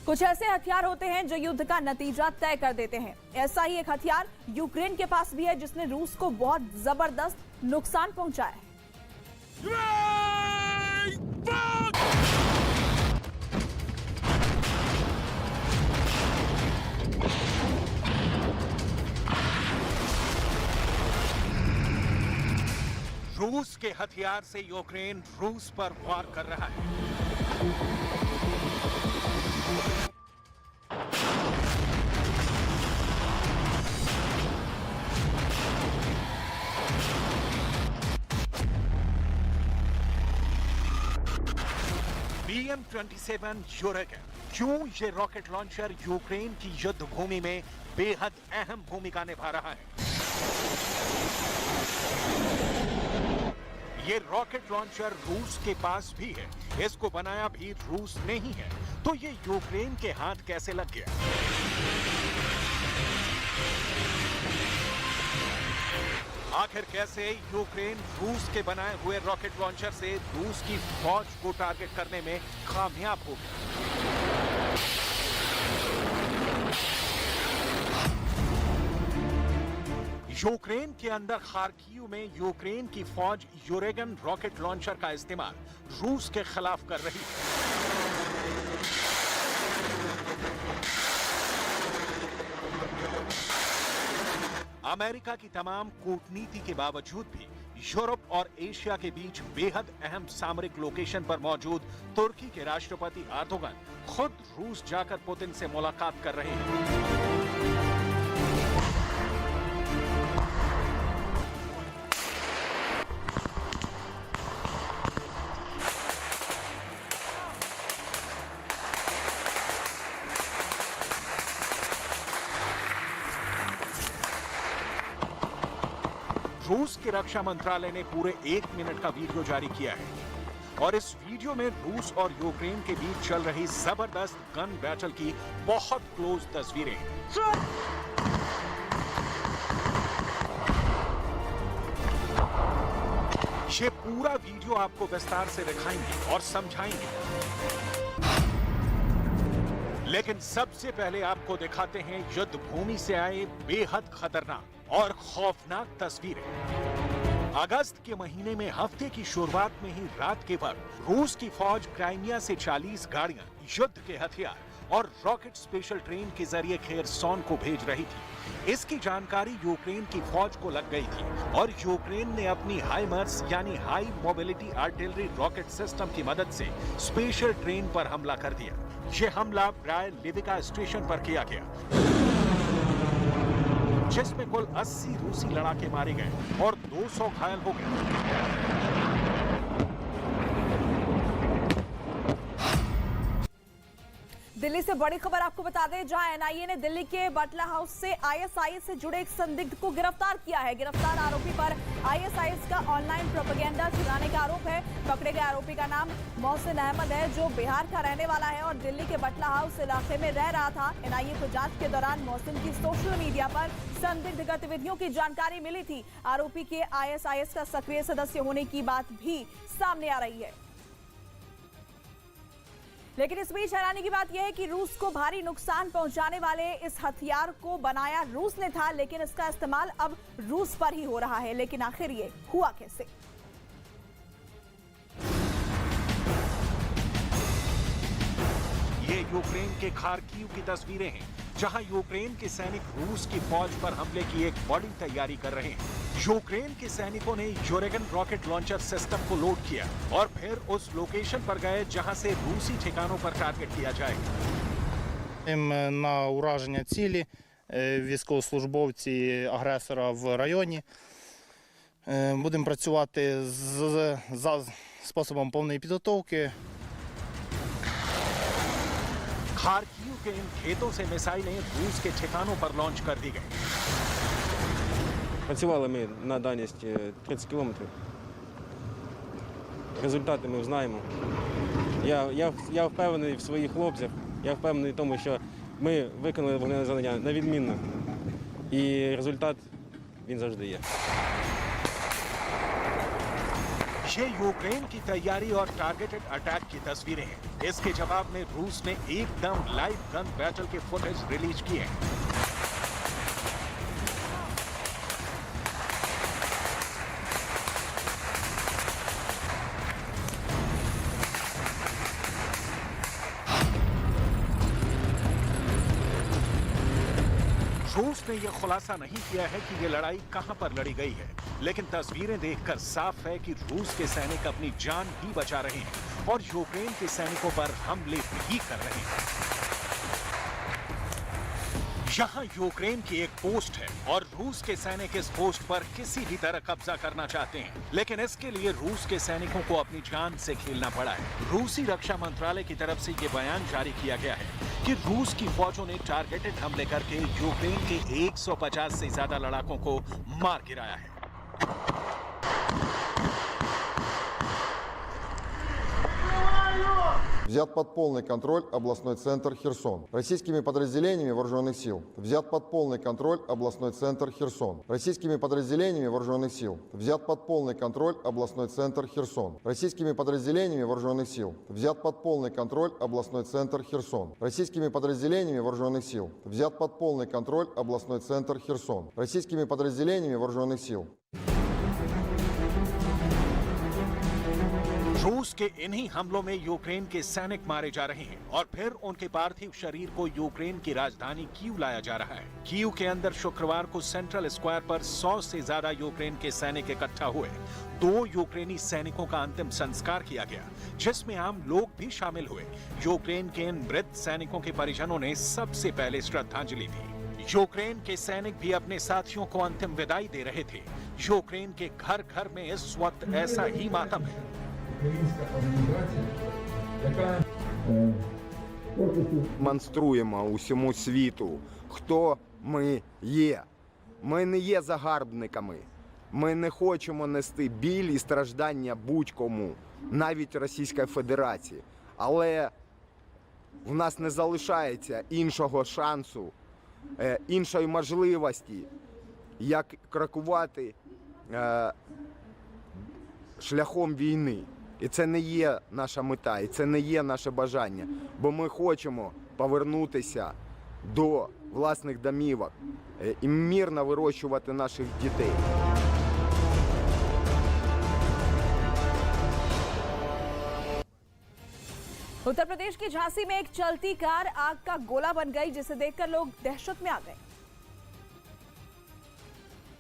कुछ ऐसे हथियार होते हैं जो युद्ध का नतीजा तय कर देते हैं। ऐसा ही एक हथियार यूक्रेन के पास भी है जिसने रूस को बहुत जबरदस्त नुकसान पहुंचाया है। रूस के हथियार से यूक्रेन रूस पर वार कर रहा है। BM-27 यूरेगन। क्यों ये रॉकेट लॉन्चर यूक्रेन की युद्ध भूमि में बेहद अहम भूमिका निभा रहा है? ये रॉकेट लॉन्चर रूस के पास भी है, इसको बनाया भी रूस ने ही है, तो ये यूक्रेन के हाथ कैसे लग गया? आखिर कैसे यूक्रेन रूस के बनाए हुए रॉकेट लॉन्चर से रूस की फौज को टारगेट करने में कामयाब हो गया? यूक्रेन के अंदर खार्किव में यूक्रेन की फौज यूरेगन रॉकेट लॉन्चर का इस्तेमाल रूस के खिलाफ कर रही है। अमेरिका की तमाम कूटनीति के बावजूद भी यूरोप और एशिया के बीच बेहद अहम सामरिक लोकेशन पर मौजूद तुर्की के राष्ट्रपति एर्दोगन खुद रूस जाकर पुतिन से मुलाकात कर रहे हैं। रूस के रक्षा मंत्रालय ने पूरे 1 मिनट का वीडियो जारी किया है और इस वीडियो में रूस और यूक्रेन के बीच चल रही जबरदस्त गन बैटल की बहुत क्लोज तस्वीरें हैं। ये पूरा वीडियो आपको विस्तार से दिखाएंगे और समझाएंगे, लेकिन सबसे पहले आपको दिखाते हैं युद्ध भूमि से आए बेहद खतरनाक और खौफनाक तस्वीरें। अगस्त के महीने में हफ्ते की शुरुआत में ही रात के वक्त रूस की फौज क्राइमिया से 40 गाड़ियां, युद्ध के हथियार और रॉकेट स्पेशल ट्रेन के जरिए खेरसोन को भेज रही थी। इसकी जानकारी यूक्रेन की फौज को लग गई थी और यूक्रेन ने अपनी हाइमर्स यानी high mobility artillery rocket system की मदद से स्पेशल ट्रेन पर हमला कर दिया। ये हमला ब्राय-लिविका स्टेशन पर किया गया, जिसमें कुल 80 रूसी लड़ाके मारे गए और 200 घायल हो गए। दिल्ली से बड़ी खबर आपको बता दें, जहां एनआईए ने दिल्ली के बटला हाउस से आईएसआईएस से जुड़े एक संदिग्ध को गिरफ्तार किया है। गिरफ्तार आरोपी पर आईएसआईएस का ऑनलाइन प्रोपेगेंडा चलाने का आरोप है। पकड़े गए आरोपी का नाम मोहसिन अहमद है, जो बिहार का रहने वाला है और दिल्ली के बटला हाउस इलाके में रह रहा था। एनआईए को जांच के दौरान मोहसिन की सोशल मीडिया पर संदिग्ध गतिविधियों की जानकारी मिली थी। आरोपी के आईएसआईएस का सक्रिय सदस्य होने की बात भी सामने आ रही है। लेकिन इस बीच हैरानी की बात यह है कि रूस को भारी नुकसान पहुंचाने वाले इस हथियार को बनाया रूस ने था, लेकिन इसका इस्तेमाल अब रूस पर ही हो रहा है। लेकिन आखिर ये हुआ कैसे? ये यूक्रेन के खार्किव की तस्वीरें हैं, जहां यूक्रेन के सैनिक रूस की फौज पर हमले की एक बड़ी तैयारी कर रहे हैं। यूक्रेन के सैनिकों ने यूरेगन रॉकेट लॉन्चर सिस्टम को लोड किया और फिर उस लोकेशन पर गए जहां से रूसी ठिकानों पर टारगेट किया जाएगा। На ураження цілі військовослужбовці агресора в районі. Будемо працювати за способом повної підготовки. खार्किव के इन खेतों से मिसाइलें रूस के ठिकानों पर लॉन्च कर दी गई। Працювали ми на дальність 30 кілометрів. Результати ми знаємо. Я впевнений в своїх хлопцях, я впевнений в тому, що ми виконали вогневе завдання на відмінно. І результат, він завжди є. ये यूक्रेन की तैयारी और टारगेटेड अटैक की तस्वीरें हैं। इसके जवाब में रूस ने एकदम लाइव गन बैटल के फुटेज रिलीज किए हैं। रूस ने यह खुलासा नहीं किया है कि यह लड़ाई कहां पर लड़ी गई है, लेकिन तस्वीरें देखकर साफ है कि रूस के सैनिक अपनी जान भी बचा रहे हैं और यूक्रेन के सैनिकों पर हमले भी कर रहे हैं। यहाँ यूक्रेन की एक पोस्ट है और रूस के सैनिक इस पोस्ट पर किसी भी तरह कब्जा करना चाहते हैं, लेकिन इसके लिए रूस के सैनिकों को अपनी जान से खेलना पड़ा है। रूसी रक्षा मंत्रालय की तरफ से ये बयान जारी किया गया है कि रूस की फौजों ने टारगेटेड हमले करके यूक्रेन के 150 से ज्यादा लड़ाकों को मार गिराया है। Взят под полный контроль областной центр Херсон. Российскими подразделениями вооруженных сил. Взят под полный контроль областной центр Херсон. Российскими подразделениями вооруженных сил. Взят под полный контроль областной центр Херсон. Российскими подразделениями вооруженных сил. Взят под полный контроль областной центр Херсон. Российскими подразделениями вооруженных сил. Взят под полный контроль областной центр Херсон. Российскими подразделениями вооруженных сил. रूस के इन्हीं हमलों में यूक्रेन के सैनिक मारे जा रहे हैं और फिर उनके पार्थिव शरीर को यूक्रेन की राजधानी कीव लाया जा रहा है। कीव के अंदर शुक्रवार को सेंट्रल स्क्वायर पर 100 से ज्यादा यूक्रेन के सैनिक इकट्ठा हुए। 2 यूक्रेनी सैनिकों का अंतिम संस्कार किया गया, जिसमें आम लोग भी शामिल हुए। यूक्रेन के इन मृत सैनिकों के परिजनों ने सबसे पहले श्रद्धांजलि दी। यूक्रेन के सैनिक भी अपने साथियों को अंतिम विदाई दे रहे थे। यूक्रेन के घर घर में इस वक्त ऐसा ही मातम है। Демонструємо усьому світу, хто ми є. Ми не є загарбниками. Ми не хочемо нести біль і страждання будь-кому, навіть Російської Федерації. Але в нас не залишається іншого шансу, іншої можливості, як крокувати шляхом війни. І це не є наша мета, і це не є наше бажання, бо ми хочемо повернутися до власних домівок і мирно вирощувати наших дітей. उत्तर प्रदेश की झांसी में एक चलती कार आग का गोला बन गई, जिसे देखकर लोग दहशत में आ गए।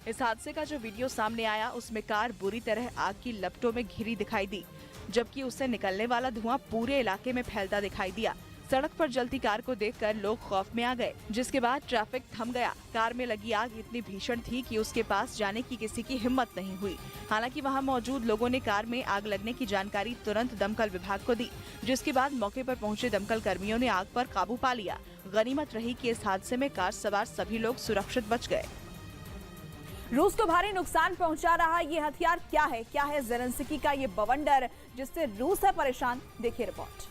इस हादसे का जो वीडियो सामने आया उसमें कार बुरी तरह आग की लपटों में घिरी दिखाई दी, जबकि उससे निकलने वाला धुआं पूरे इलाके में फैलता दिखाई दिया। सड़क पर जलती कार को देखकर लोग खौफ में आ गए, जिसके बाद ट्रैफिक थम गया। कार में लगी आग इतनी भीषण थी कि उसके पास जाने की किसी की हिम्मत नहीं हुई। हालांकि वहां मौजूद लोगों ने कार में आग लगने की जानकारी तुरंत दमकल विभाग को दी, जिसके बाद मौके पर पहुंचे दमकल कर्मियों ने आग पर काबू पा लिया। गनीमत रही कि इस हादसे में कार सवार सभी लोग सुरक्षित बच गए। रूस को भारी नुकसान पहुंचा रहा ये हथियार क्या है? क्या है ज़ेलेंस्की का ये बवंडर जिससे रूस है परेशान? देखिए रिपोर्ट।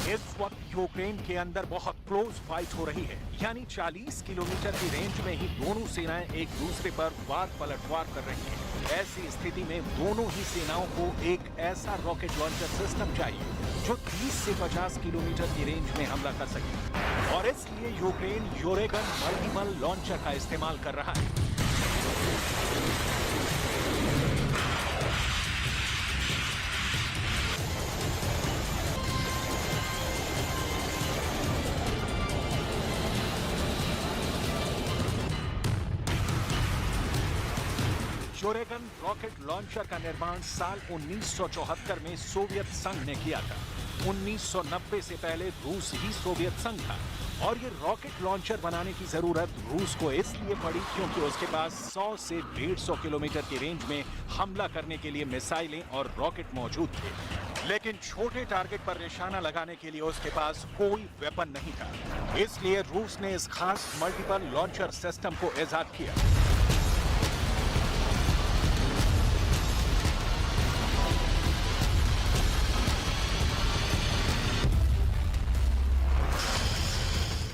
इस वक्त यूक्रेन के अंदर बहुत क्लोज फाइट हो रही है, यानी 40 किलोमीटर की रेंज में ही दोनों सेनाएं एक दूसरे पर वार पलटवार कर रही हैं। ऐसी स्थिति में दोनों ही सेनाओं को एक ऐसा रॉकेट लॉन्चर सिस्टम चाहिए जो 30 से 50 किलोमीटर की रेंज में हमला कर सके, और इसलिए यूक्रेन यूरेगन मल्टीपल लॉन्चर का इस्तेमाल कर रहा है। यूरेगन रॉकेट लॉन्चर का निर्माण साल 1974 में सोवियत संघ ने किया था। 1990 से पहले रूस ही सोवियत संघ था, और ये रॉकेट लॉन्चर बनाने की जरूरत रूस को इसलिए पड़ी क्योंकि उसके पास 100 से 150 किलोमीटर की रेंज में हमला करने के लिए मिसाइलें और रॉकेट मौजूद थे। लेकिन छोटे टारगेट पर निशाना लगाने के लिए उसके पास कोई वेपन नहीं था। इसलिए रूस ने इस खास मल्टीपल लॉन्चर सिस्टम को इजाद किया।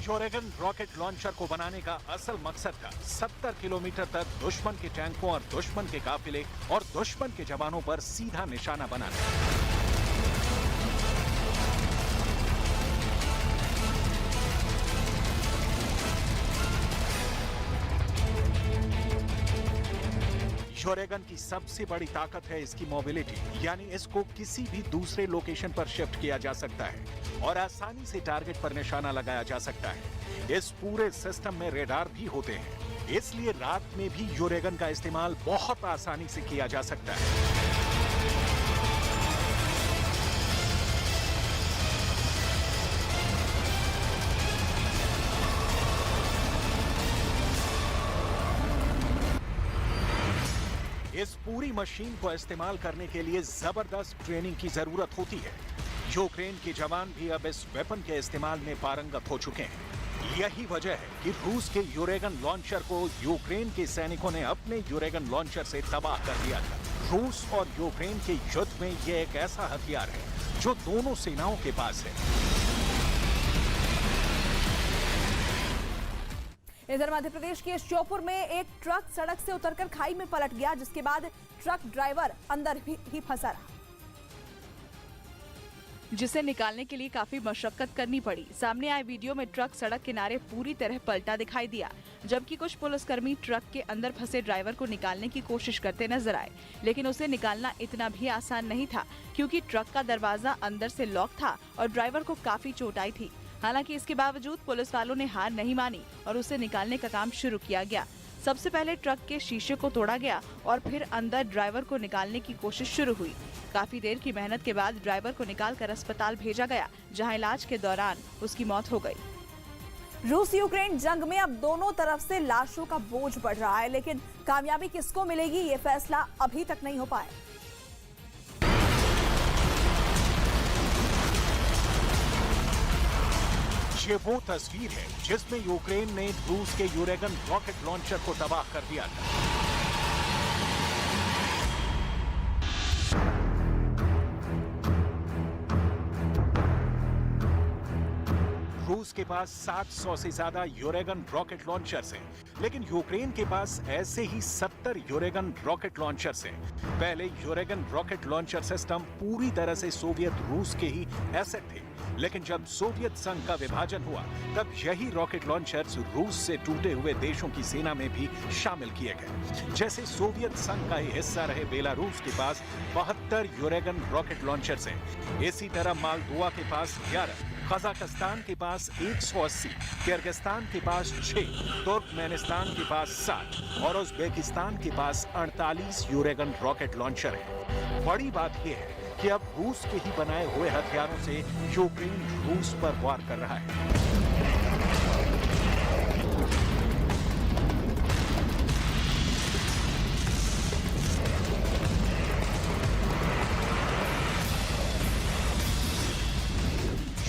योरेगन रॉकेट लॉन्चर को बनाने का असल मकसद था 70 किलोमीटर तक दुश्मन के टैंकों और दुश्मन के काफिले और दुश्मन के जवानों पर सीधा निशाना बनाना। योरेगन की सबसे बड़ी ताकत है इसकी मोबिलिटी, यानी इसको किसी भी दूसरे लोकेशन पर शिफ्ट किया जा सकता है और आसानी से टारगेट पर निशाना लगाया जा सकता है। इस पूरे सिस्टम में रेडार भी होते हैं, इसलिए रात में भी योरेगन का इस्तेमाल बहुत आसानी से किया जा सकता है। इस पूरी मशीन को इस्तेमाल करने के लिए जबरदस्त ट्रेनिंग की जरूरत होती है। यूक्रेन के जवान भी अब इस वेपन के इस्तेमाल में पारंगत हो चुके हैं। यही वजह है कि रूस के यूरेगन लॉन्चर को यूक्रेन के सैनिकों ने अपने यूरेगन लॉन्चर से तबाह कर दिया था। रूस और यूक्रेन के युद्ध में यह एक ऐसा हथियार है जो दोनों सेनाओं के पास है। इधर मध्य प्रदेश के श्योपुर में एक ट्रक सड़क से उतरकर खाई में पलट गया, जिसके बाद ट्रक ड्राइवर अंदर ही फंसा रहा, जिसे निकालने के लिए काफी मशक्कत करनी पड़ी। सामने आए वीडियो में ट्रक सड़क किनारे पूरी तरह पलटा दिखाई दिया, जबकि कुछ पुलिसकर्मी ट्रक के अंदर फंसे ड्राइवर को निकालने की कोशिश करते नजर आए, लेकिन उसे निकालना इतना भी आसान नहीं था, क्योंकि ट्रक का दरवाजा अंदर से लॉक था और ड्राइवर को काफी चोट आई थी। हालांकि इसके बावजूद पुलिस वालों ने हार नहीं मानी और उसे निकालने का काम शुरू किया गया। सबसे पहले ट्रक के शीशे को तोड़ा गया और फिर अंदर ड्राइवर को निकालने की कोशिश शुरू हुई। काफी देर की मेहनत के बाद ड्राइवर को निकालकर अस्पताल भेजा गया, जहां इलाज के दौरान उसकी मौत हो गई। रूस यूक्रेन जंग में अब दोनों तरफ से लाशों का बोझ बढ़ रहा है, लेकिन कामयाबी किसको मिलेगी ये फैसला अभी तक नहीं हो पाया। ये वो तस्वीर है जिसमें यूक्रेन ने रूस के यूरेगन रॉकेट लॉन्चर को तबाह कर दिया था। रूस के पास 700 से ज्यादा यूरेगन रॉकेट लॉन्चर्स हैं, लेकिन यूक्रेन के पास ऐसे ही 70 यूरेगन रॉकेट लॉन्चर्स हैं। पहले यूरेगन रॉकेट लॉन्चर सिस्टम पूरी तरह से सोवियत रूस के ही एसेट थे, लेकिन जब सोवियत संघ का विभाजन हुआ तब यही रॉकेट लॉन्चर्स रूस से टूटे हुए देशों की सेना में भी शामिल किए गए। जैसे सोवियत संघ का ही हिस्सा रहे बेलारूस के पास 72 यूरेगन रॉकेट लॉन्चर्स हैं। इसी तरह मालदोवा के पास 11, कजाकिस्तान के पास 180, किर्गिस्तान के पास 6, तुर्कमेनिस्तान के पास 7 और उज्बेकिस्तान के पास 48 यूरेगन रॉकेट लॉन्चर हैं। बड़ी बात यह है कि अब रूस के ही बनाए हुए हथियारों से यूक्रेन रूस पर वार कर रहा है।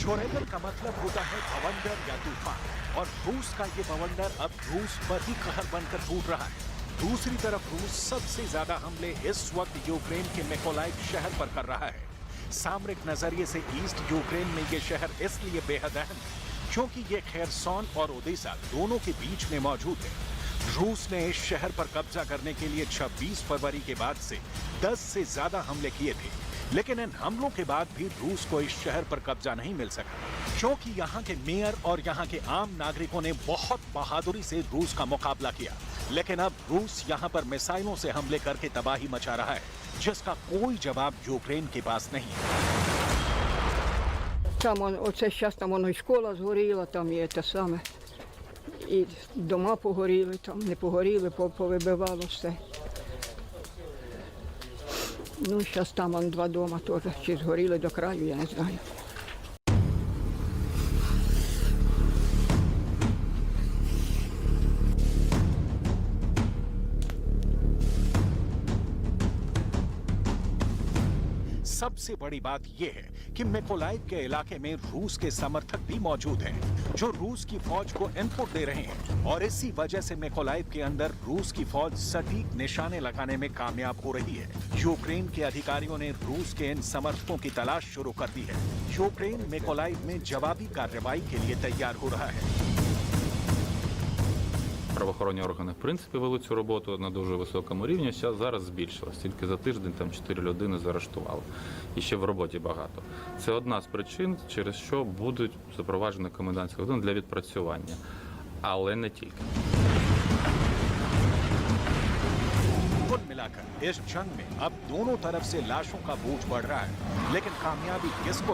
योरेगन का मतलब होता है बवंडर या तूफान, और रूस का ये बवंडर अब रूस पर ही कहर बनकर फूट रहा है। दूसरी तरफ रूस सबसे ज्यादा हमले इस वक्त यूक्रेन के मिकोलाइव शहर पर कर रहा है। सामरिक नजरिए से ईस्ट यूक्रेन में ये शहर इसलिए बेहद अहम है क्योंकि ये खेरसोन और ओडेसा दोनों के बीच में मौजूद है। रूस ने इस शहर पर कब्जा करने के लिए 26 फरवरी के बाद से 10 से ज्यादा हमले किए थे, लेकिन इन हमलों के बाद भी रूस को इस शहर पर कब्जा नहीं मिल सका, क्योंकि यहाँ के मेयर और यहाँ के आम नागरिकों ने बहुत बहादुरी से रूस का मुकाबला किया। लेकिन अब रूस यहाँ पर मिसाइलों से हमले करके तबाही मचा रहा है, जिसका कोई जवाब यूक्रेन के पास नहीं है। Там оце зараз там воно і школа згоріла, там і те саме. І дома погоріли, там не погоріли, повибивало все. Ну, зараз там вон 2 дома теж, чи згоріли до краю, я не знаю. सबसे बड़ी बात यह है कि मिकोलाइव के इलाके में रूस के समर्थक भी मौजूद हैं, जो रूस की फौज को इनपुट दे रहे हैं और इसी वजह से मिकोलाइव के अंदर रूस की फौज सटीक निशाने लगाने में कामयाब हो रही है। यूक्रेन के अधिकारियों ने रूस के इन समर्थकों की तलाश शुरू कर दी है। यूक्रेन मिकोलाइव में जवाबी कार्रवाई के लिए तैयार हो रहा है। Правоохоронні органи, в принципі, вели цю роботу на дуже високому рівні. Зараз збільшилось. Тільки за тиждень там 4 людини заарештували. І ще в роботі багато. Це одна з причин, через що будуть запроваджені комендантські години для відпрацювання. Але не тільки. कुल मिलाकर इस जंग में अब दोनों तरफ से लाशों का बोझ बढ़ रहा है, लेकिन कामयाबी किसको